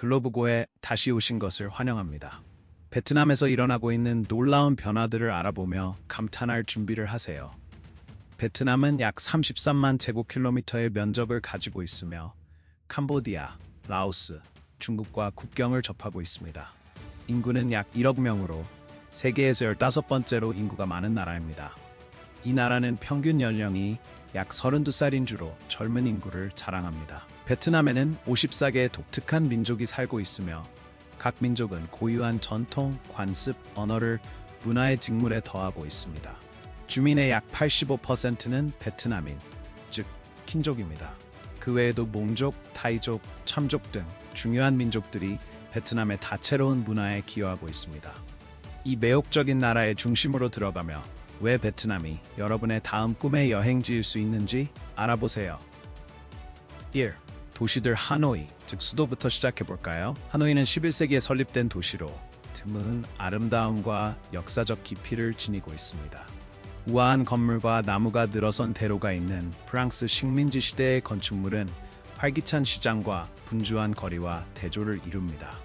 글로브고에 다시 오신 것을 환영합니다. 베트남에서 일어나고 있는 놀라운 변화들을 알아보며 감탄할 준비를 하세요. 베트남은 약 33만 제곱킬로미터의 면적을 가지고 있으며 캄보디아, 라오스, 중국과 국경을 접하고 있습니다. 인구는 약 1억 명으로 세계에서 15번째로 인구가 많은 나라입니다. 이 나라는 평균 연령이 약 32살인 주로 젊은 인구를 자랑합니다. 베트남에는 54개의 독특한 민족이 살고 있으며 각 민족은 고유한 전통, 관습, 언어를 문화의 직물에 더하고 있습니다. 주민의 약 85%는 베트남인, 즉 킨족입니다. 그 외에도 몽족, 타이족, 참족 등 중요한 민족들이 베트남의 다채로운 문화에 기여하고 있습니다. 이 매혹적인 나라의 중심으로 들어가며 왜 베트남이 여러분의 다음 꿈의 여행지일 수 있는지 알아보세요. 1. 도시들 하노이, 즉 수도부터 시작해볼까요? 하노이는 11세기에 설립된 도시로 드문 아름다움과 역사적 깊이를 지니고 있습니다. 우아한 건물과 나무가 늘어선 대로가 있는 프랑스 식민지 시대의 건축물은 활기찬 시장과 분주한 거리와 대조를 이룹니다.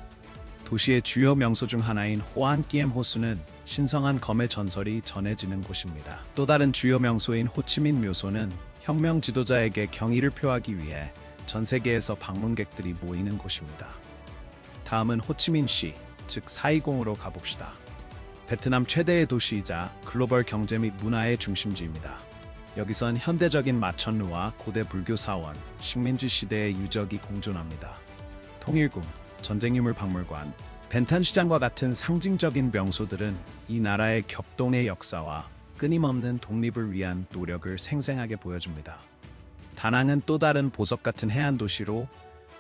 도시의 주요 명소 중 하나인 호안끼엠 호수는 신성한 검의 전설이 전해지는 곳입니다. 또 다른 주요 명소인 호치민 묘소는 혁명 지도자에게 경의를 표하기 위해 전 세계에서 방문객들이 모이는 곳입니다. 다음은 호치민시, 즉 사이공으로 가봅시다. 베트남 최대의 도시이자 글로벌 경제 및 문화의 중심지입니다. 여기선 현대적인 마천루와 고대 불교 사원, 식민지 시대의 유적이 공존합니다. 통일궁, 전쟁유물 박물관, 벤탄시장과 같은 상징적인 명소들은 이 나라의 격동의 역사와 끊임없는 독립을 위한 노력을 생생하게 보여줍니다. 다낭은 또 다른 보석 같은 해안 도시로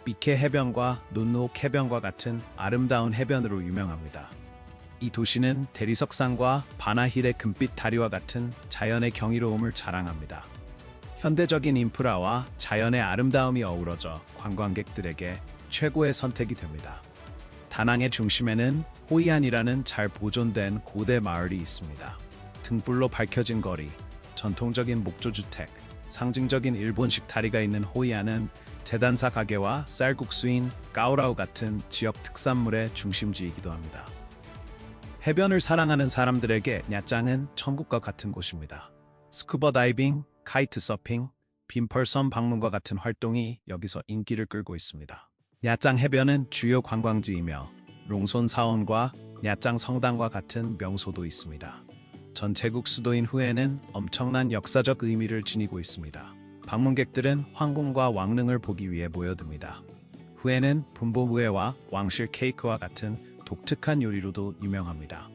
미케 해변과 논노옥 해변과 같은 아름다운 해변으로 유명합니다. 이 도시는 대리석산과 바나힐의 금빛 다리와 같은 자연의 경이로움을 자랑합니다. 현대적인 인프라와 자연의 아름다움이 어우러져 관광객들에게 최고의 선택이 됩니다. 다낭의 중심에는 호이안이라는 잘 보존된 고대 마을이 있습니다. 등불로 밝혀진 거리, 전통적인 목조주택, 상징적인 일본식 다리가 있는 호이안은 재단사 가게와 쌀국수인 까오라우 같은 지역 특산물의 중심지이기도 합니다. 해변을 사랑하는 사람들에게 냐짱은 천국과 같은 곳입니다. 스쿠버 다이빙, 카이트 서핑, 빈펄섬 방문과 같은 활동이 여기서 인기를 끌고 있습니다. 냐짱 해변은 주요 관광지이며 롱손 사원과 냐짱 성당과 같은 명소도 있습니다. 전체국 수도인 후에는 엄청난 역사적 의미를 지니고 있습니다. 방문객들은 황궁과 왕릉을 보기 위해 모여듭니다. 후에는 분보무에와 왕실 케이크와 같은 독특한 요리로도 유명합니다.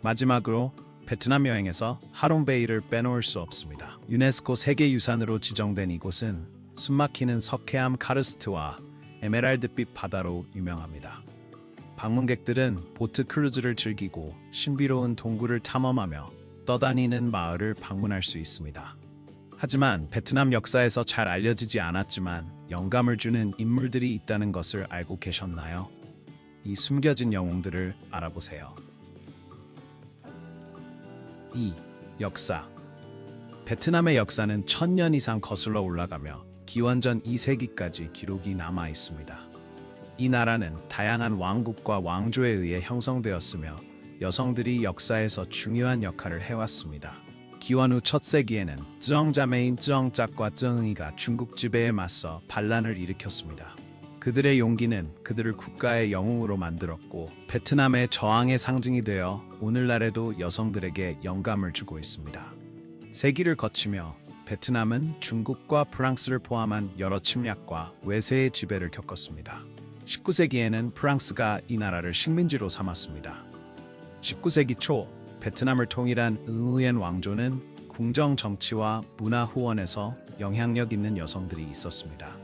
마지막으로 베트남 여행에서 하롱베이를 빼놓을 수 없습니다. 유네스코 세계유산으로 지정된 이곳은 숨막히는 석회암 카르스트와 에메랄드빛 바다로 유명합니다. 방문객들은 보트 크루즈를 즐기고 신비로운 동굴을 탐험하며 떠다니는 마을을 방문할 수 있습니다. 하지만 베트남 역사에서 잘 알려지지 않았지만 영감을 주는 인물들이 있다는 것을 알고 계셨나요? 이 숨겨진 영웅들을 알아보세요. 2. 역사. 베트남의 역사는 1000년 이상 거슬러 올라가며 기원전 2세기까지 기록이 남아 있습니다. 이 나라는 다양한 왕국과 왕조에 의해 형성되었으며 여성들이 역사에서 중요한 역할을 해왔습니다. 기원 후 첫 세기에는 쯔엉자매인 쯔엉짝과 쯔엉이가 중국 지배에 맞서 반란을 일으켰습니다. 그들의 용기는 그들을 국가의 영웅으로 만들었고 베트남의 저항의 상징이 되어 오늘날에도 여성들에게 영감을 주고 있습니다. 세기를 거치며 베트남은 중국과 프랑스를 포함한 여러 침략과 외세의 지배를 겪었습니다. 19세기에는 프랑스가 이 나라를 식민지로 삼았습니다. 19세기 초 베트남을 통일한 응우옌 왕조는 궁정 정치와 문화 후원에서 영향력 있는 여성들이 있었습니다.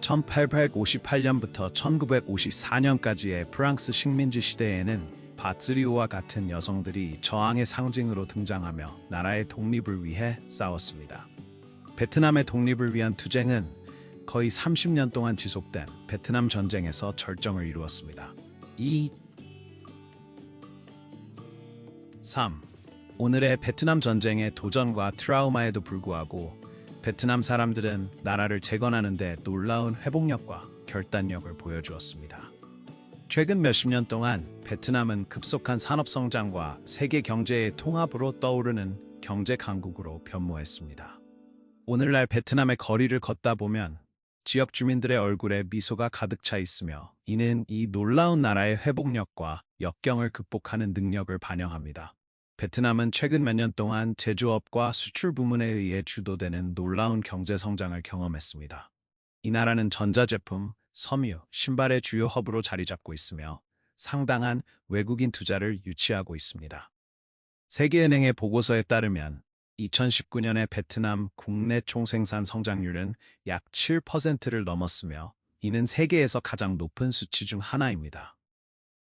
1858년부터 1954년까지의 프랑스 식민지 시대에는 바츠리오와 같은 여성들이 저항의 상징으로 등장하며 나라의 독립을 위해 싸웠습니다. 베트남의 독립을 위한 투쟁은 거의 30년 동안 지속된 베트남 전쟁에서 절정을 이루었습니다. 3. 오늘의 베트남 전쟁의 도전과 트라우마에도 불구하고 베트남 사람들은 나라를 재건하는 데 놀라운 회복력과 결단력을 보여주었습니다. 최근 몇십 년 동안 베트남은 급속한 산업 성장과 세계 경제의 통합으로 떠오르는 경제 강국으로 변모했습니다. 오늘날 베트남의 거리를 걷다 보면 지역 주민들의 얼굴에 미소가 가득 차 있으며 이는 이 놀라운 나라의 회복력과 역경을 극복하는 능력을 반영합니다. 베트남은 최근 몇 년 동안 제조업과 수출 부문에 의해 주도되는 놀라운 경제 성장을 경험했습니다. 이 나라는 전자제품, 섬유, 신발의 주요 허브로 자리 잡고 있으며 상당한 외국인 투자를 유치하고 있습니다. 세계은행의 보고서에 따르면 2019년에 베트남 국내 총생산 성장률은 약 7%를 넘었으며 이는 세계에서 가장 높은 수치 중 하나입니다.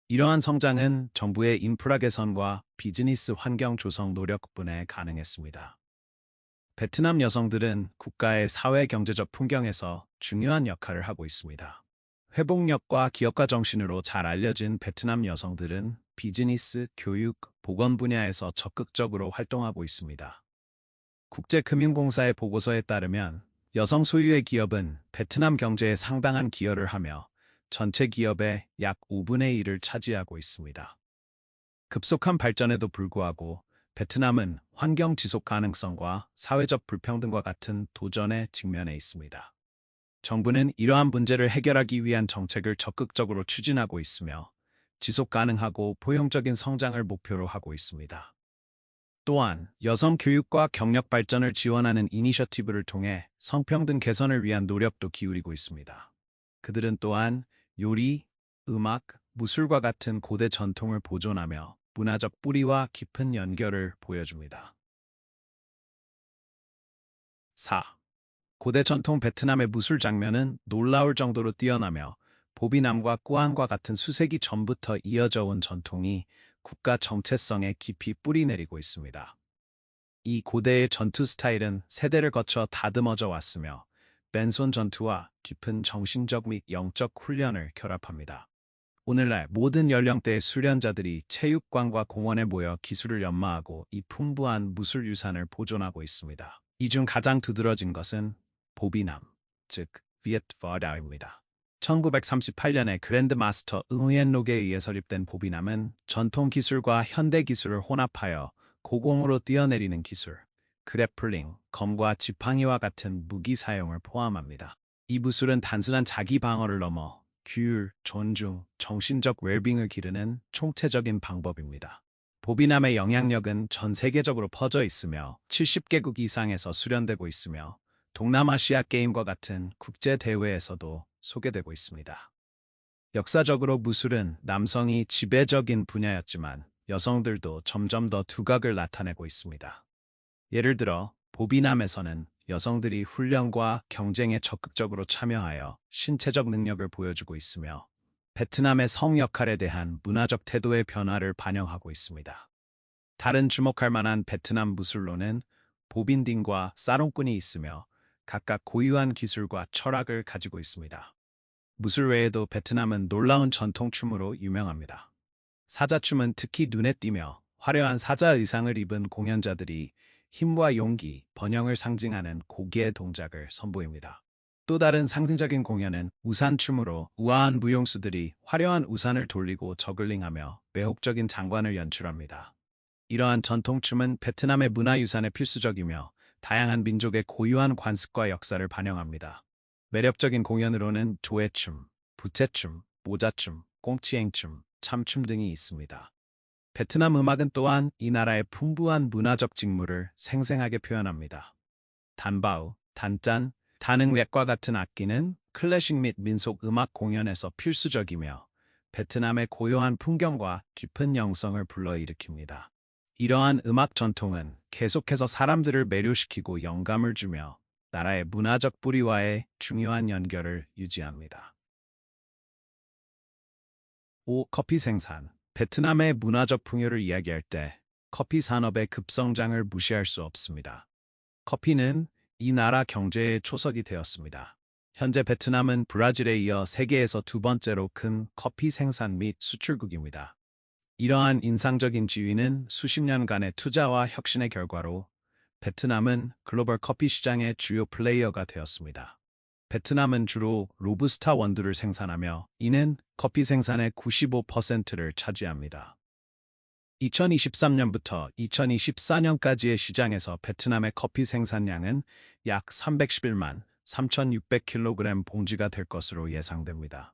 이러한 성장은 정부의 인프라 개선과 비즈니스 환경 조성 노력 덕분에 가능했습니다. 베트남 여성들은 국가의 사회 경제적 풍경에서 중요한 역할을 하고 있습니다. 회복력과 기업가 정신으로 잘 알려진 베트남 여성들은 비즈니스, 교육, 보건 분야에서 적극적으로 활동하고 있습니다. 국제금융공사의 보고서에 따르면 여성 소유의 기업은 베트남 경제에 상당한 기여를 하며 전체 기업의 약 5분의 1을 차지하고 있습니다. 급속한 발전에도 불구하고 베트남은 환경 지속 가능성과 사회적 불평등과 같은 도전에 직면해 있습니다. 정부는 이러한 문제를 해결하기 위한 정책을 적극적으로 추진하고 있으며 지속 가능하고 포용적인 성장을 목표로 하고 있습니다. 또한 여성 교육과 경력 발전을 지원하는 이니셔티브를 통해 성평등 개선을 위한 노력도 기울이고 있습니다. 그들은 또한 요리, 음악, 무술과 같은 고대 전통을 보존하며 문화적 뿌리와 깊은 연결을 보여줍니다. 4. 고대 전통 베트남의 무술 장면은 놀라울 정도로 뛰어나며 보비남과 꾸안과 같은 수세기 전부터 이어져 온 전통이 국가 정체성에 깊이 뿌리내리고 있습니다. 이 고대의 전투 스타일은 세대를 거쳐 다듬어져 왔으며 맨손 전투와 깊은 정신적 및 영적 훈련을 결합합니다. 오늘날 모든 연령대의 수련자들이 체육관과 공원에 모여 기술을 연마하고 이 풍부한 무술 유산을 보존하고 있습니다. 이 중 가장 두드러진 것은 보비남, 즉 비엣 퍼다오입니다. 1938년에 그랜드 마스터 응우옌록에 의해 설립된 보비남은 전통 기술과 현대 기술을 혼합하여 고공으로 뛰어내리는 기술, 그래플링, 검과 지팡이와 같은 무기 사용을 포함합니다. 이 무술은 단순한 자기 방어를 넘어 규율, 존중, 정신적 웰빙을 기르는 총체적인 방법입니다. 보비남의 영향력은 전 세계적으로 퍼져 있으며 70개국 이상에서 수련되고 있으며 동남아시아 게임과 같은 국제 대회에서도 소개되고 있습니다. 역사적으로 무술은 남성이 지배적인 분야였지만 여성들도 점점 더 두각을 나타내고 있습니다. 예를 들어 보비남에서는 여성들이 훈련과 경쟁에 적극적으로 참여하여 신체적 능력을 보여주고 있으며 베트남의 성 역할에 대한 문화적 태도의 변화를 반영하고 있습니다. 다른 주목할 만한 베트남 무술로는 보빈딩과 사롱꾼이 있으며 각각 고유한 기술과 철학을 가지고 있습니다. 무술 외에도 베트남은 놀라운 전통춤으로 유명합니다. 사자춤은 특히 눈에 띄며 화려한 사자 의상을 입은 공연자들이 힘과 용기, 번영을 상징하는 고귀의 동작을 선보입니다. 또 다른 상징적인 공연은 우산춤으로 우아한 무용수들이 화려한 우산을 돌리고 저글링하며 매혹적인 장관을 연출합니다. 이러한 전통춤은 베트남의 문화유산에 필수적이며 다양한 민족의 고유한 관습과 역사를 반영합니다. 매력적인 공연으로는 조회춤, 부채춤, 모자춤, 꽁치행춤, 참춤 등이 있습니다. 베트남 음악은 또한 이 나라의 풍부한 문화적 직무를 생생하게 표현합니다. 단바우, 단짠, 단응웻과 같은 악기는 클래식 및 민속 음악 공연에서 필수적이며 베트남의 고요한 풍경과 깊은 영성을 불러일으킵니다. 이러한 음악 전통은 계속해서 사람들을 매료시키고 영감을 주며 나라의 문화적 뿌리와의 중요한 연결을 유지합니다. 5. 커피 생산. 베트남의 문화적 풍요를 이야기할 때 커피 산업의 급성장을 무시할 수 없습니다. 커피는 이 나라 경제의 초석이 되었습니다. 현재 베트남은 브라질에 이어 세계에서 두 번째로 큰 커피 생산 및 수출국입니다. 이러한 인상적인 지위는 수십 년간의 투자와 혁신의 결과로 베트남은 글로벌 커피 시장의 주요 플레이어가 되었습니다. 베트남은 주로 로부스타 원두를 생산하며 이는 커피 생산의 95%를 차지합니다. 2023년부터 2024년까지의 시장에서 베트남의 커피 생산량은 약 311만 3,600kg 봉지가 될 것으로 예상됩니다.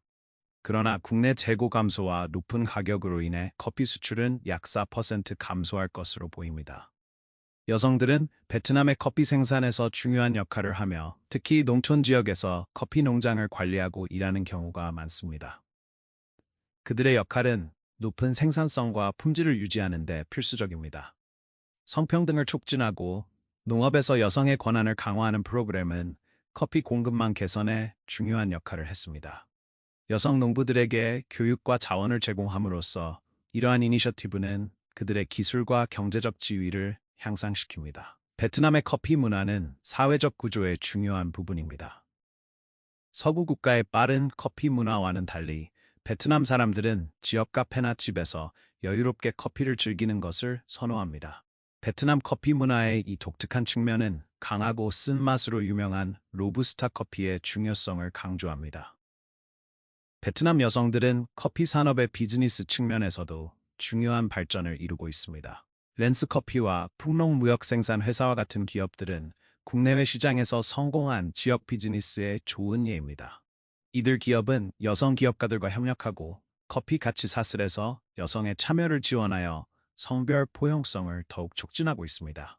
그러나 국내 재고 감소와 높은 가격으로 인해 커피 수출은 약 4% 감소할 것으로 보입니다. 여성들은 베트남의 커피 생산에서 중요한 역할을 하며 특히 농촌 지역에서 커피 농장을 관리하고 일하는 경우가 많습니다. 그들의 역할은 높은 생산성과 품질을 유지하는 데 필수적입니다. 성평등을 촉진하고 농업에서 여성의 권한을 강화하는 프로그램은 커피 공급망 개선에 중요한 역할을 했습니다. 여성 농부들에게 교육과 자원을 제공함으로써 이러한 이니셔티브는 그들의 기술과 경제적 지위를 향상시킵니다. 베트남의 커피 문화는 사회적 구조의 중요한 부분입니다. 서구 국가의 빠른 커피 문화와는 달리 베트남 사람들은 지역 카페나 집에서 여유롭게 커피를 즐기는 것을 선호합니다. 베트남 커피 문화의 이 독특한 측면은 강하고 쓴맛으로 유명한 로부스타 커피의 중요성을 강조합니다. 베트남 여성들은 커피 산업의 비즈니스 측면에서도 중요한 발전을 이루고 있습니다. 랜스 커피와 풍롱 무역 생산 회사와 같은 기업들은 국내외 시장에서 성공한 지역 비즈니스의 좋은 예입니다. 이들 기업은 여성 기업가들과 협력하고 커피 가치 사슬에서 여성의 참여를 지원하여 성별 포용성을 더욱 촉진하고 있습니다.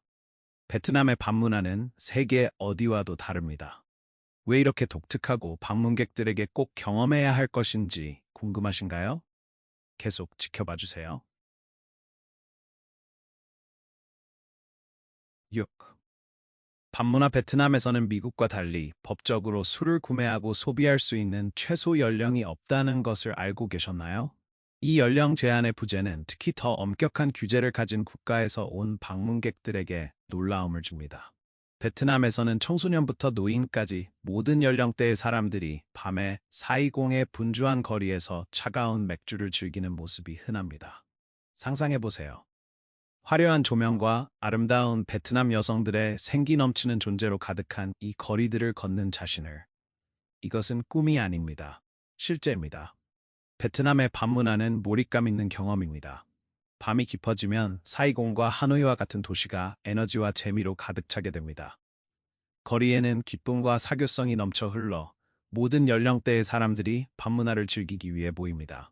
베트남의 밥 문화는 세계 어디와도 다릅니다. 왜 이렇게 독특하고 방문객들에게 꼭 경험해야 할 것인지 궁금하신가요? 계속 지켜봐 주세요. 6. 밥문화 베트남에서는 미국과 달리 법적으로 술을 구매하고 소비할 수 있는 최소 연령이 없다는 것을 알고 계셨나요? 이 연령 제한의 부재는 특히 더 엄격한 규제를 가진 국가에서 온 방문객들에게 놀라움을 줍니다. 베트남에서는 청소년부터 노인까지 모든 연령대의 사람들이 밤에 420의 분주한 거리에서 차가운 맥주를 즐기는 모습이 흔합니다. 상상해보세요. 화려한 조명과 아름다운 베트남 여성들의 생기 넘치는 존재로 가득한 이 거리들을 걷는 자신을. 이것은 꿈이 아닙니다. 실제입니다. 베트남의 밤 문화는 몰입감 있는 경험입니다. 밤이 깊어지면 사이공과 하노이와 같은 도시가 에너지와 재미로 가득 차게 됩니다. 거리에는 기쁨과 사교성이 넘쳐 흘러 모든 연령대의 사람들이 밤 문화를 즐기기 위해 모입니다.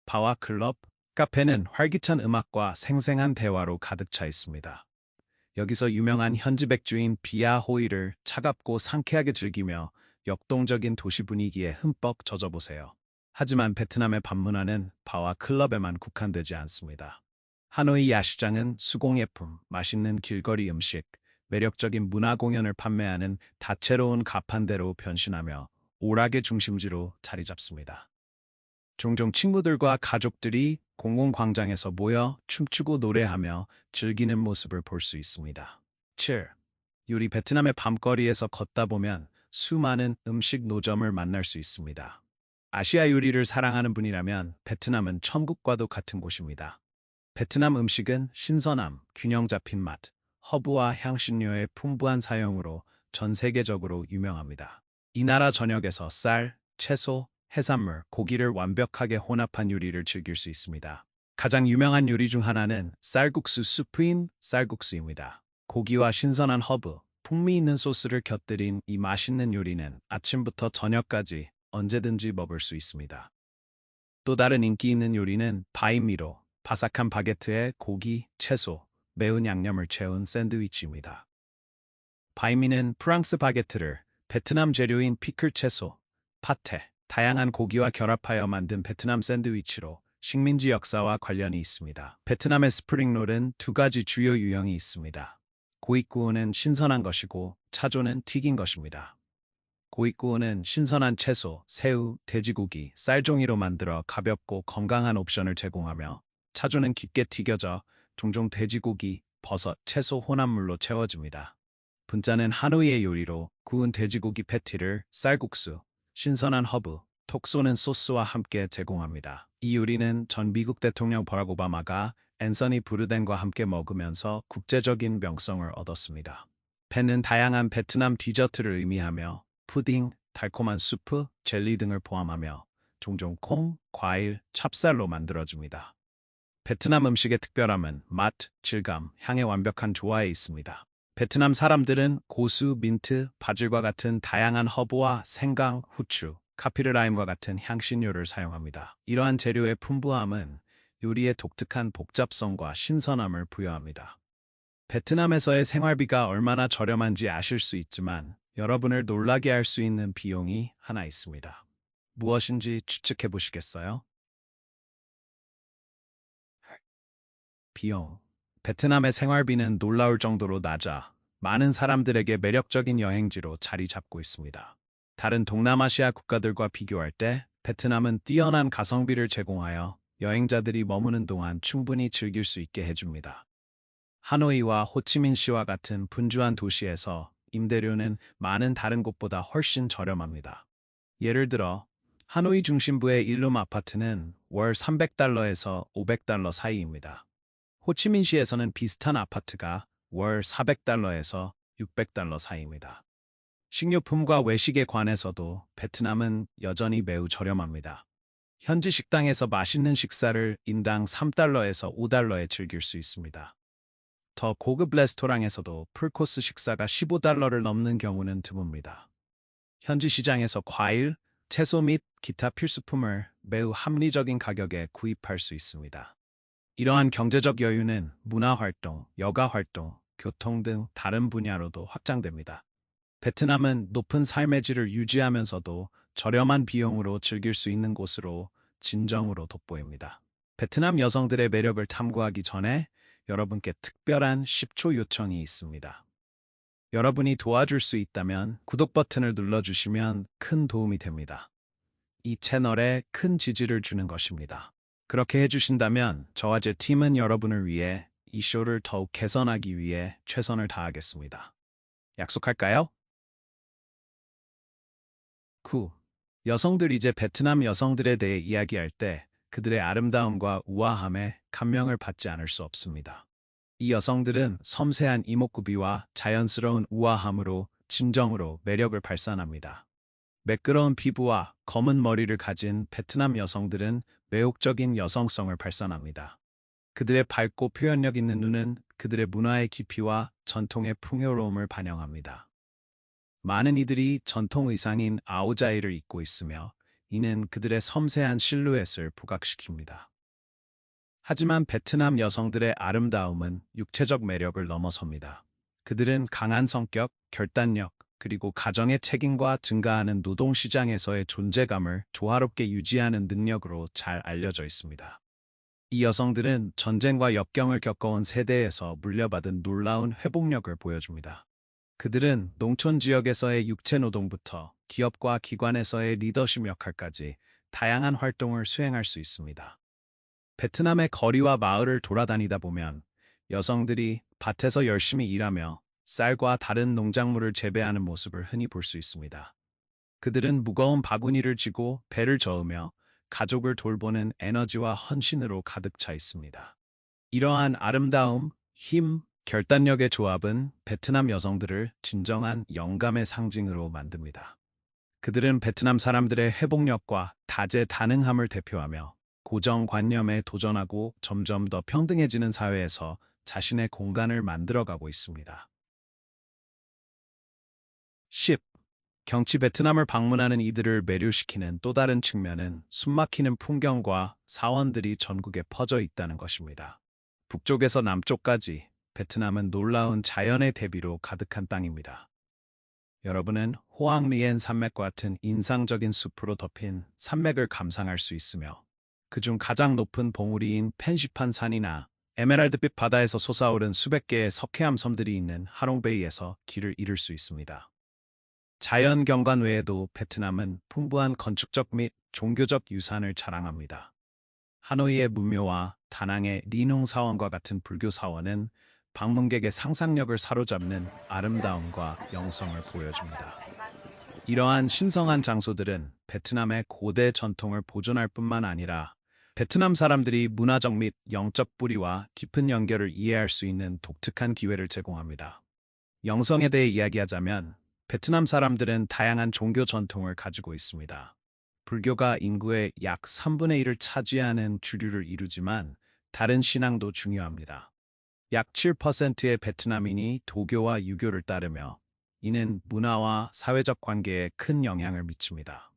바와 클럽, 카페는 활기찬 음악과 생생한 대화로 가득 차 있습니다. 여기서 유명한 현지 백주인 비아 호이를 차갑고 상쾌하게 즐기며 역동적인 도시 분위기에 흠뻑 젖어보세요. 하지만 베트남의 밤 문화는 바와 클럽에만 국한되지 않습니다. 하노이 야시장은 수공예품, 맛있는 길거리 음식, 매력적인 문화 공연을 판매하는 다채로운 가판대로 변신하며 오락의 중심지로 자리 잡습니다. 종종 친구들과 가족들이 공공광장에서 모여 춤추고 노래하며 즐기는 모습을 볼 수 있습니다. 7. 요리 베트남의 밤거리에서 걷다 보면 수많은 음식 노점을 만날 수 있습니다. 아시아 요리를 사랑하는 분이라면 베트남은 천국과도 같은 곳입니다. 베트남 음식은 신선함, 균형 잡힌 맛, 허브와 향신료의 풍부한 사용으로 전 세계적으로 유명합니다. 이 나라 전역에서 쌀, 채소, 해산물, 고기를 완벽하게 혼합한 요리를 즐길 수 있습니다. 가장 유명한 요리 중 하나는 쌀국수 수프인 쌀국수입니다. 고기와 신선한 허브, 풍미 있는 소스를 곁들인 이 맛있는 요리는 아침부터 저녁까지 언제든지 먹을 수 있습니다. 또 다른 인기 있는 요리는 바이미로, 바삭한 바게트에 고기, 채소, 매운 양념을 채운 샌드위치입니다. 바이미는 프랑스 바게트를 베트남 재료인 피클 채소, 파테, 다양한 고기와 결합하여 만든 베트남 샌드위치로 식민지 역사와 관련이 있습니다. 베트남의 스프링롤은 두 가지 주요 유형이 있습니다. 고익구우는 신선한 것이고 차조는 튀긴 것입니다. 고익구우는 신선한 채소, 새우, 돼지고기, 쌀종이로 만들어 가볍고 건강한 옵션을 제공하며 차조는 깊게 튀겨져 종종 돼지고기, 버섯, 채소 혼합물로 채워집니다. 분짜는 하노이의 요리로 구운 돼지고기 패티를 쌀국수, 신선한 허브, 톡 쏘는 소스와 함께 제공합니다. 이 요리는 전 미국 대통령 버락 오바마가 앤서니 브루덴과 함께 먹으면서 국제적인 명성을 얻었습니다. 팬은 다양한 베트남 디저트를 의미하며 푸딩, 달콤한 수프, 젤리 등을 포함하며 종종 콩, 과일, 찹쌀로 만들어줍니다. 베트남 음식의 특별함은 맛, 질감, 향의 완벽한 조화에 있습니다. 베트남 사람들은 고수, 민트, 바질과 같은 다양한 허브와 생강, 후추, 카피르라임과 같은 향신료를 사용합니다. 이러한 재료의 풍부함은 요리의 독특한 복잡성과 신선함을 부여합니다. 베트남에서의 생활비가 얼마나 저렴한지 아실 수 있지만 여러분을 놀라게 할 수 있는 비용이 하나 있습니다. 무엇인지 추측해 보시겠어요? 비용. 베트남의 생활비는 놀라울 정도로 낮아 많은 사람들에게 매력적인 여행지로 자리 잡고 있습니다. 다른 동남아시아 국가들과 비교할 때 베트남은 뛰어난 가성비를 제공하여 여행자들이 머무는 동안 충분히 즐길 수 있게 해줍니다. 하노이와 호치민시와 같은 분주한 도시에서 임대료는 많은 다른 곳보다 훨씬 저렴합니다. 예를 들어 하노이 중심부의 1룸 아파트는 월 300달러에서 500달러 사이입니다. 호치민시에서는 비슷한 아파트가 월 400달러에서 600달러 사이입니다. 식료품과 외식에 관해서도 베트남은 여전히 매우 저렴합니다. 현지 식당에서 맛있는 식사를 인당 3달러에서 5달러에 즐길 수 있습니다. 더 고급 레스토랑에서도 풀코스 식사가 15달러를 넘는 경우는 드뭅니다. 현지 시장에서 과일, 채소 및 기타 필수품을 매우 합리적인 가격에 구입할 수 있습니다. 이러한 경제적 여유는 문화활동, 여가활동, 교통 등 다른 분야로도 확장됩니다. 베트남은 높은 삶의 질을 유지하면서도 저렴한 비용으로 즐길 수 있는 곳으로 진정으로 돋보입니다. 베트남 여성들의 매력을 탐구하기 전에 여러분께 특별한 10초 요청이 있습니다. 여러분이 도와줄 수 있다면 구독 버튼을 눌러주시면 큰 도움이 됩니다. 이 채널에 큰 지지를 주는 것입니다. 그렇게 해주신다면 저와 제 팀은 여러분을 위해 이 쇼를 더욱 개선하기 위해 최선을 다하겠습니다. 약속할까요? 9. 여성들. 이제 베트남 여성들에 대해 이야기할 때 그들의 아름다움과 우아함에 감명을 받지 않을 수 없습니다. 이 여성들은 섬세한 이목구비와 자연스러운 우아함으로 진정으로 매력을 발산합니다. 매끄러운 피부와 검은 머리를 가진 베트남 여성들은 매혹적인 여성성을 발산합니다. 그들의 밝고 표현력 있는 눈은 그들의 문화의 깊이와 전통의 풍요로움을 반영합니다. 많은 이들이 전통 의상인 아오자이를 입고 있으며 이는 그들의 섬세한 실루엣을 부각시킵니다. 하지만 베트남 여성들의 아름다움은 육체적 매력을 넘어섭니다. 그들은 강한 성격, 결단력, 그리고 가정의 책임과 증가하는 노동시장에서의 존재감을 조화롭게 유지하는 능력으로 잘 알려져 있습니다. 이 여성들은 전쟁과 역경을 겪어온 세대에서 물려받은 놀라운 회복력을 보여줍니다. 그들은 농촌 지역에서의 육체 노동부터 기업과 기관에서의 리더십 역할까지 다양한 활동을 수행할 수 있습니다. 베트남의 거리와 마을을 돌아다니다 보면 여성들이 밭에서 열심히 일하며 쌀과 다른 농작물을 재배하는 모습을 흔히 볼 수 있습니다. 그들은 무거운 바구니를 쥐고 배를 저으며 가족을 돌보는 에너지와 헌신으로 가득 차 있습니다. 이러한 아름다움, 힘, 결단력의 조합은 베트남 여성들을 진정한 영감의 상징으로 만듭니다. 그들은 베트남 사람들의 회복력과 다재다능함을 대표하며 고정관념에 도전하고 점점 더 평등해지는 사회에서 자신의 공간을 만들어가고 있습니다. 10. 경치. 베트남을 방문하는 이들을 매료시키는 또 다른 측면은 숨막히는 풍경과 사원들이 전국에 퍼져 있다는 것입니다. 북쪽에서 남쪽까지 베트남은 놀라운 자연의 대비로 가득한 땅입니다. 여러분은 호앙리엔 산맥과 같은 인상적인 숲으로 덮인 산맥을 감상할 수 있으며 그중 가장 높은 봉우리인 펜시판 산이나 에메랄드빛 바다에서 솟아오른 수백 개의 석회암 섬들이 있는 하롱베이에서 길을 잃을 수 있습니다. 자연 경관 외에도 베트남은 풍부한 건축적 및 종교적 유산을 자랑합니다. 하노이의 문묘와 다낭의 리농 사원과 같은 불교 사원은 방문객의 상상력을 사로잡는 아름다움과 영성을 보여줍니다. 이러한 신성한 장소들은 베트남의 고대 전통을 보존할 뿐만 아니라 베트남 사람들이 문화적 및 영적 뿌리와 깊은 연결을 이해할 수 있는 독특한 기회를 제공합니다. 영성에 대해 이야기하자면 베트남 사람들은 다양한 종교 전통을 가지고 있습니다. 불교가 인구의 약 3분의 1을 차지하는 주류를 이루지만 다른 신앙도 중요합니다. 약 7%의 베트남인이 도교와 유교를 따르며 이는 문화와 사회적 관계에 큰 영향을 미칩니다.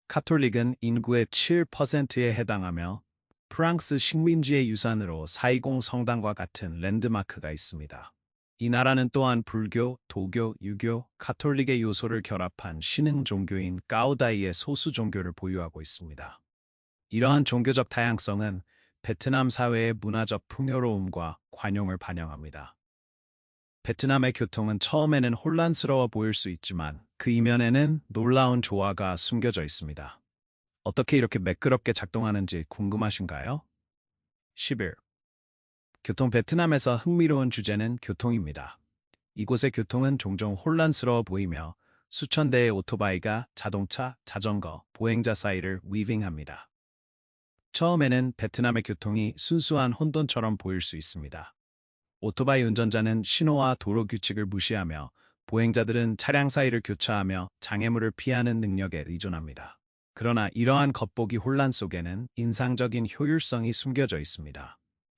카톨릭은 인구의 7%에 해당하며 프랑스 식민지의 유산으로 420 성당과 같은 랜드마크가 있습니다. 이 나라는 또한 불교, 도교, 유교, 카톨릭의 요소를 결합한 신흥 종교인 까오다이의 소수 종교를 보유하고 있습니다. 이러한 종교적 다양성은 베트남 사회의 문화적 풍요로움과 관용을 반영합니다. 베트남의 교통은 처음에는 혼란스러워 보일 수 있지만 그 이면에는 놀라운 조화가 숨겨져 있습니다. 어떻게 이렇게 매끄럽게 작동하는지 궁금하신가요? 11. 교통 베트남에서 흥미로운 주제는 교통입니다. 이곳의 교통은 종종 혼란스러워 보이며 수천 대의 오토바이가 자동차, 자전거, 보행자 사이를 위빙합니다. 처음에는 베트남의 교통이 순수한 혼돈처럼 보일 수 있습니다. 오토바이 운전자는 신호와 도로 규칙을 무시하며 보행자들은 차량 사이를 교차하며 장애물을 피하는 능력에 의존합니다. 그러나 이러한 겉보기 혼란 속에는 인상적인 효율성이 숨겨져 있습니다.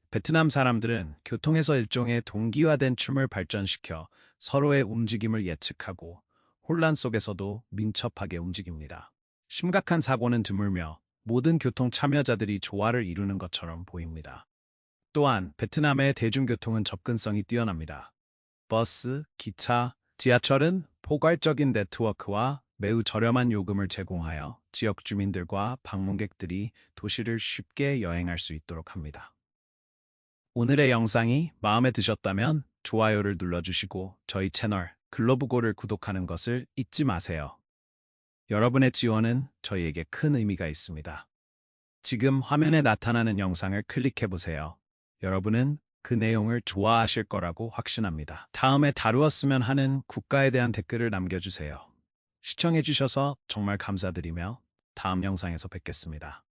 베트남 사람들은 교통에서 일종의 동기화된 춤을 발전시켜 서로의 움직임을 예측하고 혼란 속에서도 민첩하게 움직입니다. 심각한 사고는 드물며 모든 교통 참여자들이 조화를 이루는 것처럼 보입니다. 또한 베트남의 대중교통은 접근성이 뛰어납니다. 버스, 기차, 지하철은 포괄적인 네트워크와 매우 저렴한 요금을 제공하여 지역 주민들과 방문객들이 도시를 쉽게 여행할 수 있도록 합니다. 오늘의 영상이 마음에 드셨다면 좋아요를 눌러주시고 저희 채널 글로브고를 구독하는 것을 잊지 마세요. 여러분의 지원은 저희에게 큰 의미가 있습니다. 지금 화면에 나타나는 영상을 클릭해보세요. 여러분은 그 내용을 좋아하실 거라고 확신합니다. 다음에 다루었으면 하는 국가에 대한 댓글을 남겨주세요. 시청해주셔서 정말 감사드리며 다음 영상에서 뵙겠습니다.